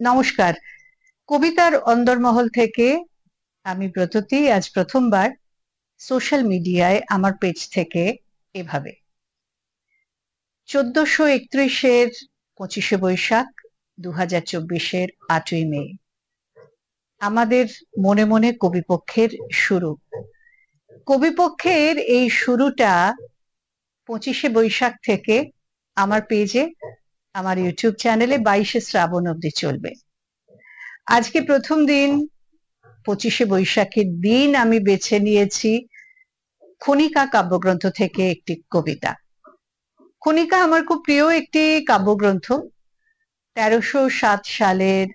নমস্কার। কবিতার অন্দরমহল থেকে আমি ব্রততী আজ প্রথমবার সোশ্যাল মিডিয়ায় আমার পেজ থেকে এভাবে 1431-এর 25শে বৈশাখ, 2024-এর 8ই মে আমাদের মনে মনে কবিপক্ষের শুরু। কবিপক্ষের এই শুরুটা 25শে বৈশাখ থেকে আমার পেজে, আমার ইউটিউব চ্যানেলে 22শে শ্রাবণ অবধি চলবে। আজকে প্রথম দিন, 25শে বৈশাখের দিন আমি বেছে নিয়েছি খনিকা কাব্যগ্রন্থ থেকে একটি কবিতা। খনিকা আমার খুব প্রিয় একটি কাব্যগ্রন্থ। 1307 সালের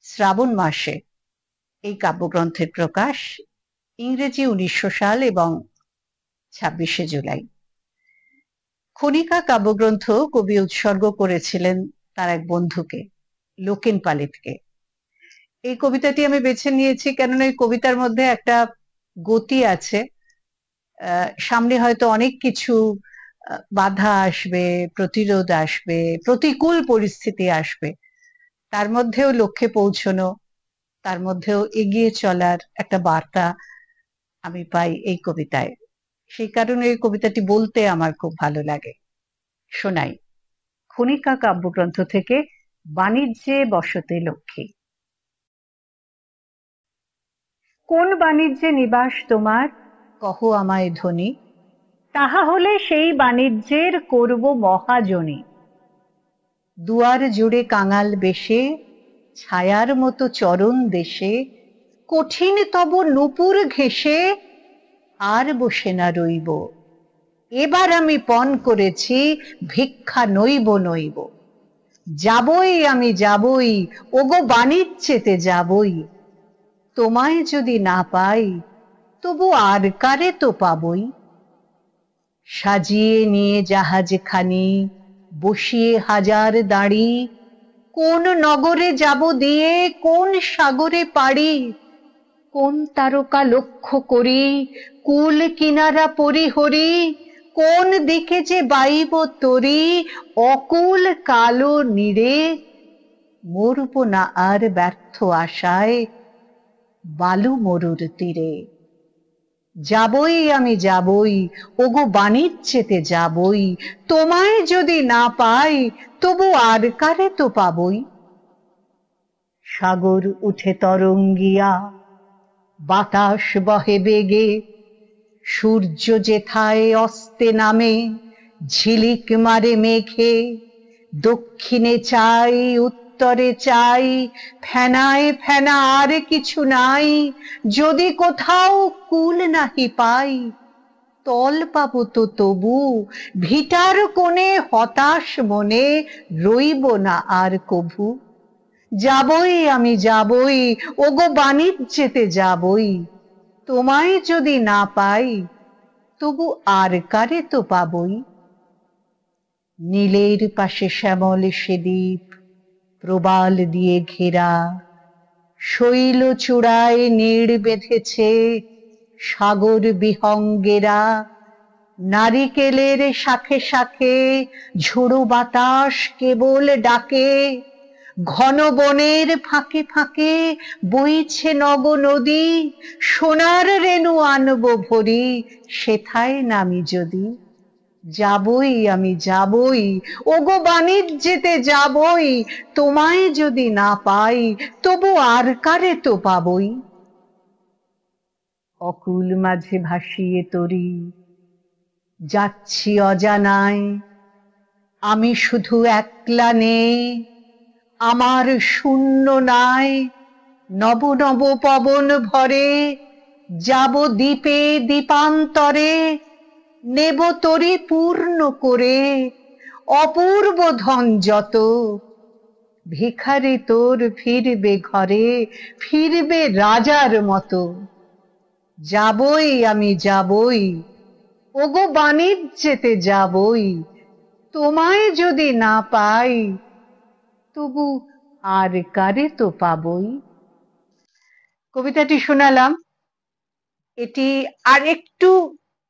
শ্রাবণ মাসে এই কাব্যগ্রন্থের প্রকাশ, ইংরেজি 1900 সাল এবং 26শে জুলাই। খনিকা কাব্যগ্রন্থ কবি উৎসর্গ করেছিলেন তার এক বন্ধুকে, লোকেন পালিতকে। এই কবিতাটি আমি বেছে নিয়েছি কেননা এই কবিতার মধ্যে একটা গতি আছে। সামনে হয়তো অনেক কিছু বাধা আসবে, প্রতিরোধ আসবে, প্রতিকূল পরিস্থিতি আসবে, তার মধ্যেও লক্ষ্যে পৌঁছানো, তার মধ্যেও এগিয়ে চলার একটা বার্তা আমি পাই এই কবিতায়। সেই কারণে এই কবিতাটি বলতে আমার খুব ভালো লাগে। শোনাই খনিকা কাব্যগ্রন্থ থেকে বাণিজ্যে বসতে লক্ষ্মী। কোন বাণিজ্যে নিবাস তোমার, কহ আমায় ধনী, তাহা হলে সেই বাণিজ্যের করব মহাজনী। দুয়ার জুড়ে কাঙাল বেশে, ছায়ার মতো চরণ দেশে, কঠিন তব নূপুর ঘেঁষে আর বসে না রইব। এবার আমি পণ করেছি, ভিক্ষা নইব নইব। যাবই আমি যাবই, ওগো বাণিজ্যেতে যাবই। তোমায় যদি না পাই, তবু আর কারে তো পাবই। সাজিয়ে নিয়ে জাহাজ খানি, বসিয়ে হাজার দাঁড়ি, কোন নগরে যাব দিয়ে, কোন সাগরে পাড়ি, কোন তারকা লক্ষ্য করি, কুল কিনারা পরিহরি, কোন দিকে যে বাইব তরি, অকুল কালো নীড়ে। মরব না আর ব্যর্থ আশায়, বালু মরুর তীরে। যাবই আমি যাবই, ওগো বাণিজ্যেতে যাবই। তোমায় যদি না পাই, তবু আর কারে তো পাবই। সাগর উঠে তরঙ্গিয়া, বাতাস বহে বেগে, সূর্য যেথায় অস্তে নামে, ঝিলিক মারে মেঘে। দক্ষিণে চাই, উত্তরে চাই, ফেনায় ফেনা আর কিছু নাই। যদি কোথাও কুল নাহি পাই, তল পাবো তো তবু, ভিটার কোণে হতাশ মনে রইব না আর কভু। যাবই আমি যাবই, ওগো বাণিজ্যেতে যাবই। তোমায় যদি না পাই, তবু আর কারে তো পাবই। নীলের পাশে শ্যামল সে দ্বীপ, প্রবাল দিয়ে ঘেরা, শৈল চূড়ায় নীড় বেঁধেছে সাগর বিহঙ্গেরা। নারিকেলের শাখে শাখে ঝোড়ো বাতাস কেবল ডাকে, ঘন বনের ফাঁকে ফাঁকে বইছে নগ নদী। সোনার রেণু আনবো ভরি, সেথায় নামি যদি। যাবই আমি যাবই, ওগো বাণিজ্যেতে যাবই। তোমায় যদি না পাই, তবু আর কারে তো পাবই। অকুল মাঝে ভাসিয়ে তরি, যাচ্ছি অজানায়, আমি শুধু একলা নেই, আমার শূন্য নাই। নব নব পবন ভরে, যাব দ্বীপে দ্বীপান্তরে, নেব তরি পূর্ণ করে, অপূর্ব ধন যত। ভিখারি তোর ফিরবে ঘরে, ফিরবে রাজার মতো। যাবই আমি যাবই, ওগো বাণিজ্যেতে যাবই। তোমায় যদি না পাই, তবু আর কারে তো পাবই। কবিতাটি শোনালাম। এটি আর একটু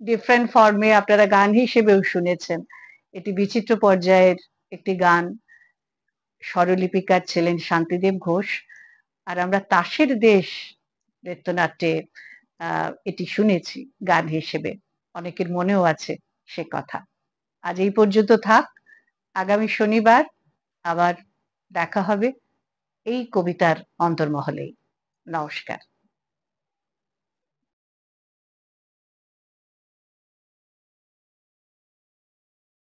ডিফারেন্ট ফর্মে আপনারা গান হিসেবেও শুনেছেন। এটি বিচিত্র পর্যায়ের একটি গান। স্বরলিপিকার ছিলেন শান্তিদেব ঘোষ। আর আমরা তাসের দেশ নৃত্যনাট্যে এটি শুনেছি গান হিসেবে, অনেকের মনেও আছে সে কথা। আজ এই পর্যন্ত থাক, আগামী শনিবার আবার দেখা হবে এই কবিতার অন্তর্মহলেই। নমস্কার।